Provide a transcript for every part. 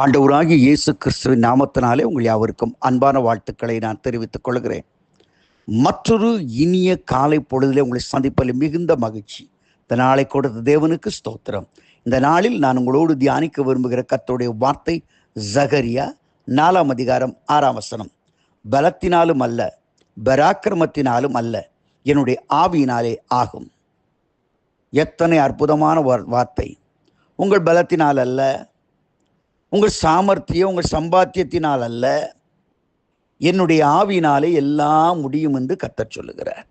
ஆண்டவராகிய இயேசு கிறிஸ்துவின் நாமத்தினாலே உங்கள் யாவருக்கும் அன்பான வாழ்த்துக்களை நான் தெரிவித்துக் கொள்கிறேன். மற்றொரு இனிய காலை பொழுதிலே உங்களை சந்திப்பதில் மிகுந்த மகிழ்ச்சி. இந்த நாளை கொடுத்த தேவனுக்கு ஸ்தோத்திரம். இந்த நாளில் நான் உங்களோடு தியானிக்க விரும்புகிற கர்த்தருடைய வார்த்தை ஜகரியா 4 அதிகாரம் 6 வசனம். பலத்தினாலும் அல்ல, பராக்கிரமத்தினாலும் அல்ல, என்னுடைய ஆவியினாலே ஆகும். எத்தனை அற்புதமான வார்த்தை! உங்கள் பலத்தினால் அல்ல, உங்கள் சாமர்த்தியம், உங்கள் சம்பாத்தியத்தினால் அல்ல, என்னுடைய ஆவியினாலே எல்லாம் முடியும் என்று கர்த்தர் சொல்லுகிறார்.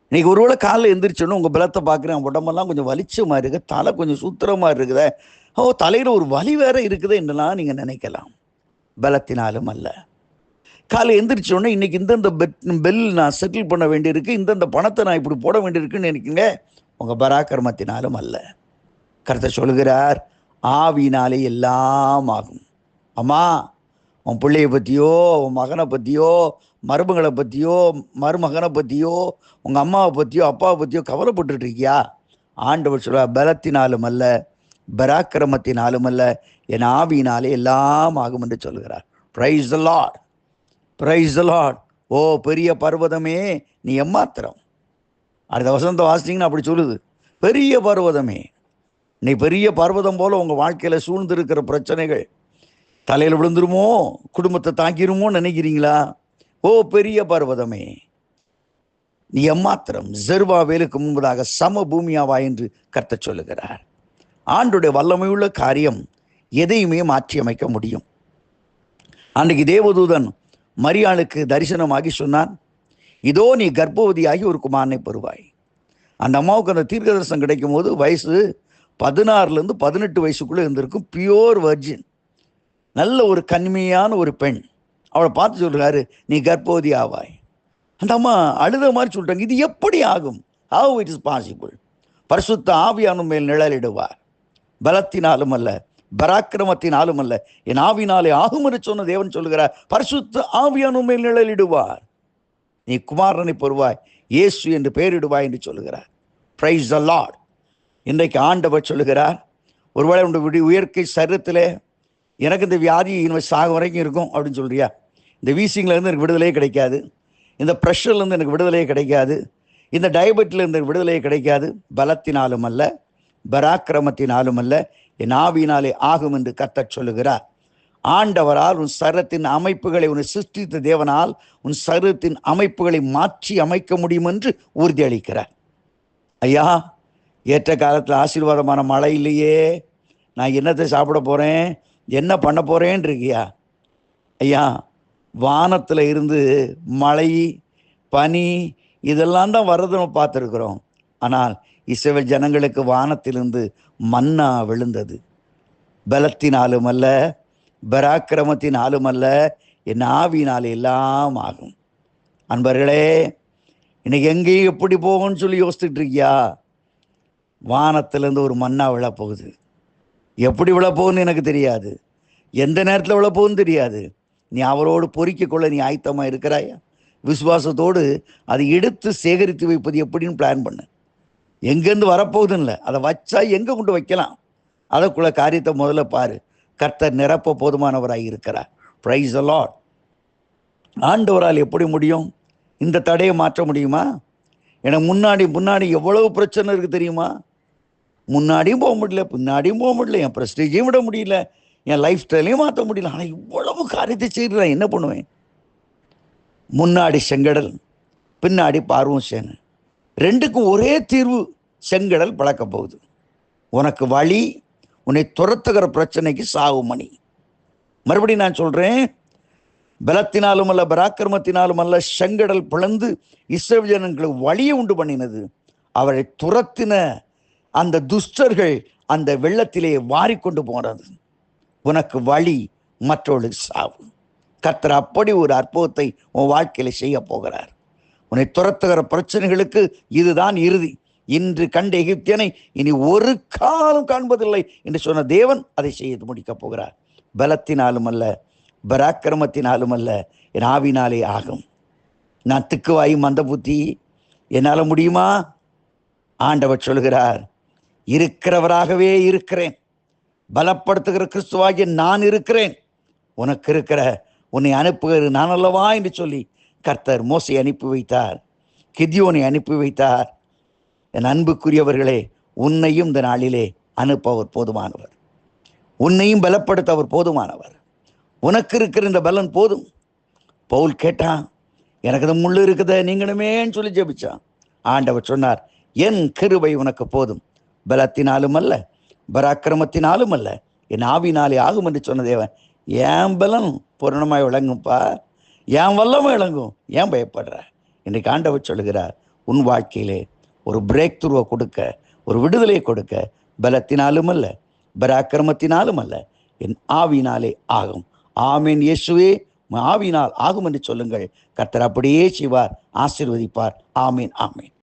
இன்னைக்கு ஒருவேளை காலையில் எந்திரிச்சோன்னு உங்கள் பலத்தை பார்க்குறேன், உடம்பெல்லாம் கொஞ்சம் வலிச்சமாக இருக்குது, தலை கொஞ்சம் சுத்திரமாக இருக்குதே, தலையில் ஒரு வலி வேற இருக்குது என்றெல்லாம் நீங்கள் நினைக்கலாம். பலத்தினாலும் அல்ல. காலை எந்திரிச்சோன்னே இன்னைக்கு இந்தந்த பெல் நான் செட்டில் பண்ண வேண்டியிருக்கு, இந்தந்த பணத்தை நான் இப்படி போட வேண்டியிருக்குன்னு நினைக்குங்க. உங்கள் பராக்கிரமத்தினாலும் அல்ல. கர்த்தர் சொல்லுகிறார், ஆவியினாலே எல்லாம் ஆகும். அம்மா, உன் பிள்ளையை பற்றியோ, உன் மகனை பற்றியோ, மருமகளை பற்றியோ, மருமகனை பற்றியோ, உங்கள் அம்மாவை பற்றியோ, அப்பாவை பற்றியோ கவலைப்பட்டுட்டு இருக்கியா? ஆண்டவர் சொல்கிறார், பலத்தினாலும் அல்ல, பராக்கிரமத்தினாலும் அல்ல, என் ஆவியினாலே எல்லாம் ஆகும் என்று சொல்கிறார். Praise the Lord, praise the Lord. ஓ பெரிய பர்வதமே, நீ எம்மாத்திரம். அடுத்த வசனத்தை வாசிச்சிங்கன்னா அப்படி சொல்லுது, பெரிய பர்வதமே. நீ பெரிய பர்வதம் போல உங்கள் வாழ்க்கையில் சூழ்ந்திருக்கிற பிரச்சனைகள் தலையில் விழுந்துருமோ, குடும்பத்தை தாக்கிருமோ நினைக்கிறீங்களா? ஓ பெரிய பர்வதமே, நீ எம்மாத்திரம். செருபாபேலுக்கு முன்பதாக சம பூமியாவா என்று கர்த்தர் சொல்லுகிறார். ஆண்டுடைய வல்லமையுள்ள காரியம் எதையுமே மாற்றி அமைக்க முடியும். அன்றைக்கு தேவதூதன் மரியாளுக்கு தரிசனமாகி சொன்னான், இதோ நீ கர்ப்பவதியாகி ஒரு குமாரனை பெறுவாய். அந்த அம்மாவுக்கு அந்த தீர்க்க தரிசனம் கிடைக்கும் போது வயசு 16 18 வயசுக்குள்ளே இருந்திருக்கும். பியோர் வர்ஜின், நல்ல ஒரு கன்மையான ஒரு பெண். அவளை பார்த்து சொல்கிறாரு, நீ கர்ப்பவதி ஆவாய். அந்த அம்மா அழுத மாதிரி சொல்லிட்டாங்க, இது எப்படி ஆகும்? How it is possible? பரிசுத்த ஆவியான மேல் நிழலிடுவார். பலத்தினாலும் அல்ல, பராக்கிரமத்தினாலும் அல்ல, என் ஆவினாலே ஆகும் என்று சொன்ன தேவன் சொல்லுகிறார், பரிசுத்த ஆவியான மேல் நிழலிடுவார். நீ குமாரனை பெறுவாய், இயேசு என்று பெயரிடுவாய் என்று சொல்லுகிறார். Price the Lord. இன்றைக்கு ஆண்டவர் சொல்லுகிறார், ஒருவேளை உன்னுடைய உயர்க்கை சரீரத்தில் எனக்கு இந்த வியாதி இனிமேல் சாக வரைக்கும் இருக்கும் அப்படின்னு சொல்றியா? இந்த வீசிங்லேருந்து எனக்கு விடுதலையே கிடைக்காது, இந்த ப்ரெஷர்லேருந்து எனக்கு விடுதலையே கிடைக்காது, இந்த டயபெட்டிலேருந்து எனக்கு விடுதலையே கிடைக்காது. பலத்தினாலும் அல்ல, பராக்கிரமத்தினாலும் அல்ல, என் ஆவியினாலே ஆகும் என்று கர்த்தர் சொல்லுகிறார். ஆண்டவரால் உன் சரீரத்தின் அமைப்புகளை, உன்னை சிருஷ்டித்த தேவனால் உன் சரீரத்தின் அமைப்புகளை மாற்றி அமைக்க முடியும் என்று உறுதியளிக்கிறார். ஐயா, ஏற்ற காலத்தில் ஆசீர்வாதமான மழை இல்லையே, நான் என்னத்தை சாப்பிட போகிறேன், என்ன பண்ண போகிறேன் இருக்கியா? ஐயா, வானத்தில் இருந்து மழை, பனி இதெல்லாம் தான் வர்றது நம்ம பார்த்துருக்குறோம். ஆனால் இஸ்ரவேல் ஜனங்களுக்கு வானத்திலிருந்து மன்னா விழுந்தது. பலத்தினாலும் அல்ல, பராக்கிரமத்தினாலும் அல்ல, என் ஆவியினால் எல்லாம் ஆகும். அன்பர்களே, இன்னைக்கு எங்கேயும் எப்படி போகும்னு சொல்லி யோசிச்சுட்டு இருக்கியா? வானத்திலேருந்து ஒரு மன்னா விழப்போகுது. எப்படி விழப்போகுன்னு எனக்கு தெரியாது, எந்த நேரத்தில் விழப்போகுன்னு தெரியாது. நீ அவரோடு பொறிக்க கொள்ள நீ ஆயத்தமாக இருக்கிறாயா? விசுவாசத்தோடு அதை எடுத்து சேகரித்து வைப்பது எப்படின்னு பிளான் பண்ணு. எங்கேருந்து வரப்போகுதுன்னு இல்லை, அதை வச்சா எங்கே கொண்டு வைக்கலாம், அதற்குள்ள காரியத்தை முதல்ல பாரு. கர்த்தர் நிரப்ப போதுமானவராக இருக்கிறார். Price the Lord. ஆண்டவரால் எப்படி முடியும்? இந்த தடையை மாற்ற முடியுமா? எனக்கு முன்னாடி எவ்வளவு பிரச்சனை இருக்குது தெரியுமா? முன்னாடியும் போக முடியல, பின்னாடியும் போக முடியல, என் ப்ரெஸ்டீஜையும் விட முடியல, என் லைஃப் ஸ்டைலையும் மாற்ற முடியல. ஆனால் இவ்வளவு காரியத்தை செய்கிறேன், என்ன பண்ணுவேன்? முன்னாடி செங்கடல், பின்னாடி பார்வோன் சேனை, ரெண்டுக்கும் ஒரே தீர்வு. செங்கடல் பழக்க போகுது. உனக்கு வழி, உன்னை துரத்துகிற பிரச்சனைக்கு சாவு மணி. மறுபடியும் நான் சொல்கிறேன், பலத்தினாலும் அல்ல, பராக்கிரமத்தினாலும் அல்ல, செங்கடல் பிளந்து இஸ்ரவேல் ஜனங்களுக்கு வழியை உண்டு பண்ணினது. அவரை துரத்தின அந்த துஷ்டர்கள் அந்த வெள்ளத்திலே வாரிக்கொண்டு போனது. உனக்கு வழி, மற்றவர்களுக்கு சாவு. கர்த்தர் அப்படி ஒரு அற்புதத்தை உன் வாழ்க்கையில செய்ய போகிறார். உன்னை துரத்துகிற பிரச்சனைகளுக்கு இதுதான் இறுதி. இன்று கண்ட எகிப்தியனை இனி ஒரு காலம் காண்பதில்லை என்று சொன்ன தேவன் அதை செய்து முடிக்கப் போகிறார். பலத்தினாலும் அல்ல, பராக்கிரமத்தினாலும் அல்ல, என் ஆவினாலே ஆகும். நான் திக்குவாயு மந்த புத்தி, என்னால் முடியுமா? ஆண்டவர் சொல்கிறார், இருக்கிறவராகவே இருக்கிறேன், பலப்படுத்துகிற கிறிஸ்துவாகிய நான் இருக்கிறேன், உனக்கு இருக்கிற உன்னை அனுப்புகிற நான் அல்லவா என்று சொல்லி கர்த்தர் மோசை அனுப்பி வைத்தார், கிதியோனை அனுப்பி வைத்தார். என் அன்புக்குரியவர்களே, உன்னையும் இந்த நாளிலே அனுப்ப அவர் போதுமானவர், உன்னையும் பலப்படுத்த அவர் போதுமானவர். உனக்கு இருக்கிற இந்த பலன் போதும். பவுல் கேட்டான், எனக்கு இந்த முள்ளு இருக்குத நீங்களுமேன்னு சொல்லி ஜெபிச்சான். ஆண்டவர் சொன்னார், என் கிருபை உனக்கு போதும், பலத்தினாலும் அல்ல பராக்கிரமத்தினாலும் அல்ல, என் ஆவினாலே ஆகும் என்று சொன்ன தேவன். ஏன் பலம் பூரணமாய் விளங்கும்பா, ஏன் வல்லமை விளங்கும், ஏன் பயப்படுற? இன்றைக்கு ஆண்டவர் சொல்லுகிறார், உன் வாழ்க்கையிலே ஒரு பிரேக் த்ரூவை கொடுக்க, ஒரு விடுதலை கொடுக்க, பலத்தினாலும் அல்ல பராக்கிரமத்தினாலும் அல்ல, என் ஆவினாலே ஆகும். ஆமேன் இயேசுவே, ஆவினால் ஆகும் என்று சொல்லுங்கள். கர்த்தர் அப்படியே செய்வார், ஆசீர்வதிப்பார். ஆமேன், ஆமேன்.